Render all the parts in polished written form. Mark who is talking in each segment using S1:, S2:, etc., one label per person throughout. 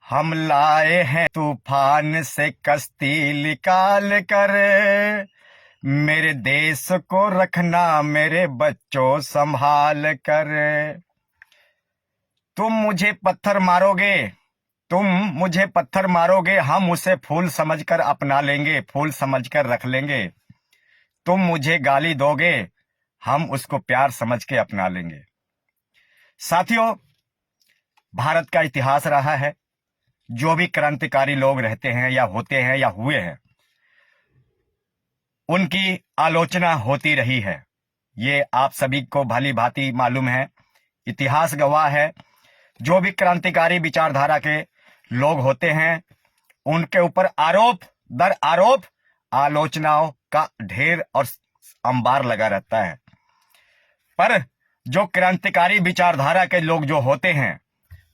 S1: हम लाए हैं तूफान से कश्ती निकाल कर, मेरे देश को रखना मेरे बच्चों संभाल कर। तुम मुझे पत्थर मारोगे, तुम मुझे पत्थर मारोगे, हम उसे फूल समझकर अपना लेंगे, फूल समझकर रख लेंगे। तुम मुझे गाली दोगे, हम उसको प्यार समझ के अपना लेंगे। साथियों, भारत का इतिहास रहा है, जो भी क्रांतिकारी लोग रहते हैं या होते हैं या हुए हैं, उनकी आलोचना होती रही है। ये आप सभी को भली भांति मालूम है, इतिहास गवाह है। जो भी क्रांतिकारी विचारधारा के लोग होते हैं, उनके ऊपर आरोप दर आरोप आलोचनाओं का ढेर और अंबार लगा रहता है। पर जो क्रांतिकारी विचारधारा के लोग जो होते हैं,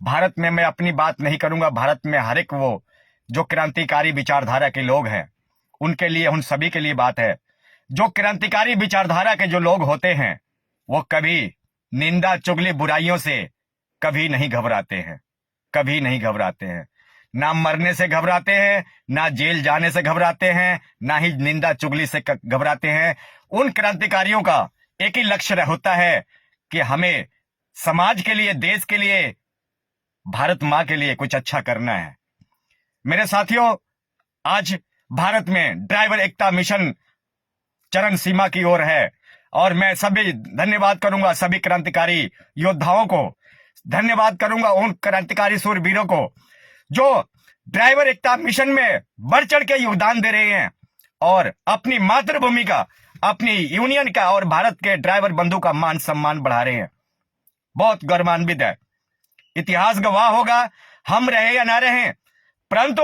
S1: भारत में, मैं अपनी बात नहीं करूंगा, भारत में हर एक वो जो क्रांतिकारी विचारधारा के लोग हैं, उनके लिए, उन सभी के लिए बात है। जो क्रांतिकारी विचारधारा के जो लोग होते हैं, वो कभी निंदा चुगली बुराइयों से कभी नहीं घबराते हैं, कभी नहीं घबराते हैं। ना मरने से घबराते हैं, ना जेल जाने से घबराते हैं, ना ही निंदा चुगली से घबराते हैं। उन क्रांतिकारियों का एक ही लक्ष्य होता है कि हमें समाज के लिए, देश के लिए, भारत मां के लिए कुछ अच्छा करना है। मेरे साथियों, आज भारत में ड्राइवर एकता मिशन चरम सीमा की ओर है, और मैं सभी धन्यवाद करूंगा सभी क्रांतिकारी योद्धाओं को, धन्यवाद करूंगा उन क्रांतिकारी सूरवीरों को जो ड्राइवर एकता मिशन में बढ़ चढ़ के योगदान दे रहे हैं और अपनी मातृभूमि का, अपनी यूनियन का और भारत के ड्राइवर बंधु का मान सम्मान बढ़ा रहे हैं। बहुत गौरवान्वित है। इतिहास गवाह होगा, हम रहे या ना रहे, परंतु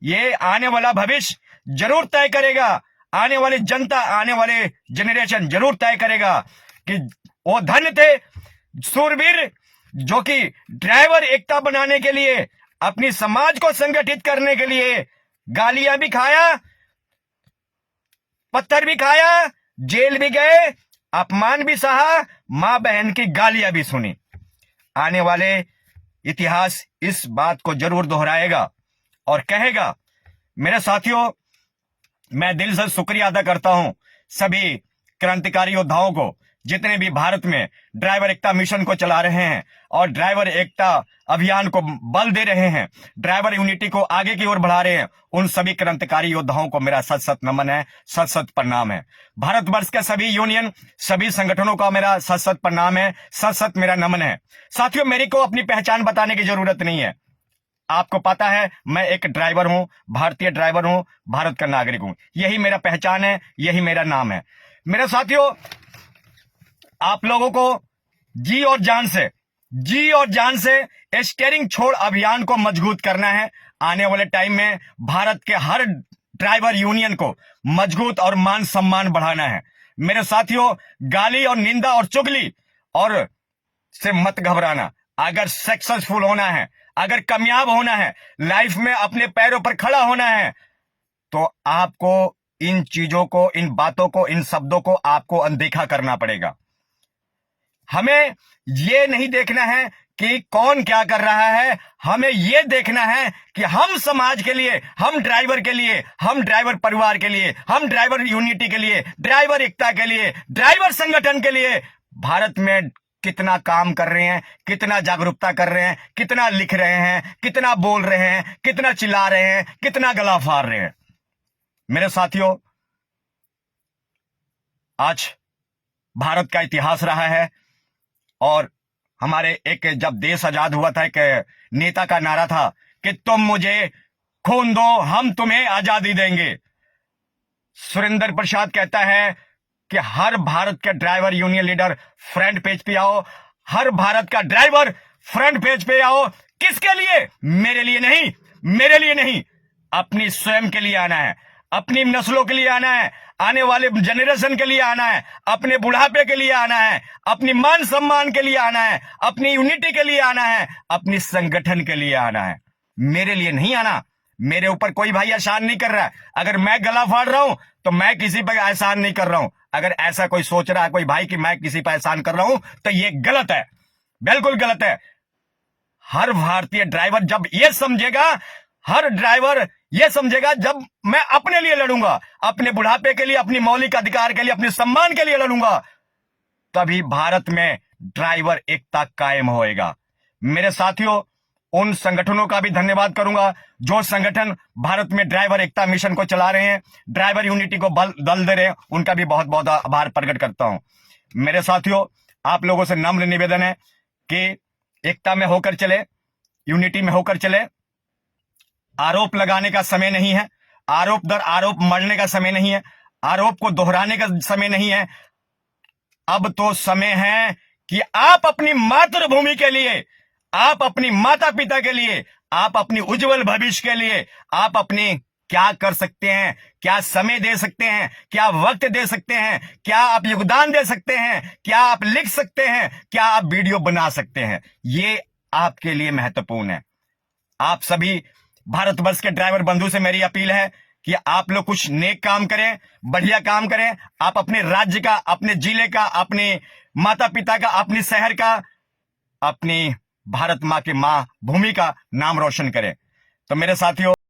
S1: ये आने वाला भविष्य जरूर तय करेगा, आने वाली जनता, आने वाले जनरेशन जरूर तय करेगा कि वो धन्य थे सूरवीर जो कि ड्राइवर एकता बनाने के लिए, अपनी समाज को संगठित करने के लिए गालियां भी खाया, पत्थर भी खाया, जेल भी गए, अपमान भी सहा, मां बहन की गालियां भी सुनी। आने वाले इतिहास इस बात को जरूर दोहराएगा और कहेगा। मेरे साथियों, मैं दिल से शुक्रिया अदा करता हूं सभी क्रांतिकारी योद्धाओं को, जितने भी भारत में ड्राइवर एकता मिशन को चला रहे हैं और ड्राइवर एकता अभियान को बल दे रहे हैं, ड्राइवर यूनिटी को आगे की ओर बढ़ा रहे हैं। उन सभी क्रांतिकारी योद्धाओं को मेरा सत सत नमन है, सत सत प्रणाम है। भारतवर्ष के सभी यूनियन, सभी संगठनों का मेरा सत सत प्रणाम है, सत सत मेरा नमन है। साथियों, मेरे को अपनी पहचान बताने की जरूरत नहीं है। आपको पता है, मैं एक ड्राइवर हूं, भारतीय ड्राइवर हूं, भारत का नागरिक हूं। यही मेरा पहचान है, यही मेरा नाम है। मेरे साथियों, आप लोगों को जी और जान से स्टीयरिंग छोड़ अभियान को मजबूत करना है। आने वाले टाइम में भारत के हर ड्राइवर यूनियन को मजबूत और मान सम्मान बढ़ाना है। मेरे साथियों, गाली और निंदा और चुगली और से मत घबराना। अगर सक्सेसफुल होना है, अगर कामयाब होना है, लाइफ में अपने पैरों पर खड़ा होना है, तो आपको इन चीजों को, इन बातों को, इन शब्दों को आपको अनदेखा करना पड़ेगा। हमें ये नहीं देखना है कि कौन क्या कर रहा है, हमें ये देखना है कि हम समाज के लिए, हम ड्राइवर के लिए, हम ड्राइवर परिवार के लिए, हम ड्राइवर यूनिटी के लिए, ड्राइवर एकता के लिए, ड्राइवर संगठन के लिए भारत में कितना काम कर रहे हैं, कितना जागरूकता कर रहे हैं, कितना लिख रहे हैं, कितना बोल रहे हैं, कितना चिल्ला रहे हैं, कितना गला फाड़ रहे हैं। मेरे साथियों, आज भारत का इतिहास रहा है और हमारे एक, जब देश आजाद हुआ था, एक नेता का नारा था कि तुम मुझे खून दो, हम तुम्हें आजादी देंगे। सुरेंद्र प्रसाद कहता है कि हर भारत के driver union leader front page पे आओ, हर भारत का ड्राइवर फ्रंट पेज पे आओ। किसके लिए? मेरे लिए नहीं, मेरे लिए नहीं, अपनी स्वयं के लिए आना है, अपनी नस्लों के लिए आना है, आने वाले जनरेशन के लिए आना है, अपने बुढ़ापे के लिए आना है, अपनी मान सम्मान के लिए आना है, अपनी यूनिटी के लिए आना है, अपनी संगठन के लिए आना है। मेरे लिए नहीं आना। मेरे ऊपर कोई भाई एहसान नहीं कर रहा है। अगर मैं गला फाड़ रहा हूं तो मैं किसी पर एहसान नहीं कर रहा हूं। अगर ऐसा कोई सोच रहा है कोई भाई कि मैं किसी पर एहसान कर रहा हूं, तो ये गलत है, बिल्कुल गलत है। हर भारतीय ड्राइवर जब ये समझेगा, हर ड्राइवर ये समझेगा जब मैं अपने लिए लड़ूंगा, अपने बुढ़ापे के लिए, अपनी मौलिक अधिकार के लिए, अपने सम्मान के लिए लड़ूंगा, तभी भारत में ड्राइवर एकता कायम होएगा। मेरे साथियों, उन संगठनों का भी धन्यवाद करूंगा जो संगठन भारत में ड्राइवर एकता मिशन को चला रहे हैं, ड्राइवर यूनिटी को दल दे रहे हैं, उनका भी बहुत बहुत आभार प्रकट करता हूं। मेरे साथियों, आप लोगों से नम्र निवेदन है कि एकता में होकर चले, यूनिटी में होकर चले। आरोप लगाने का समय नहीं है, आरोप दर आरोप मरने का समय नहीं है, आरोप को दोहराने का समय नहीं है। अब तो समय है कि आप अपनी मातृभूमि के लिए, आप अपनी माता पिता के लिए, आप अपनी उज्जवल भविष्य के लिए, आप अपनी क्या कर सकते हैं, क्या समय दे सकते हैं, क्या वक्त दे सकते हैं, क्या आप योगदान दे सकते हैं, क्या आप लिख सकते हैं, क्या आप वीडियो बना सकते हैं, ये आपके लिए महत्वपूर्ण है। आप सभी भारतवर्ष के ड्राइवर बंधु से मेरी अपील है कि आप लोग कुछ नेक काम करें, बढ़िया काम करें। आप अपने राज्य का, अपने जिले का, अपने माता पिता का, अपने शहर का, अपनी भारत माँ की माँ भूमि का नाम रोशन करें। तो मेरे साथियों,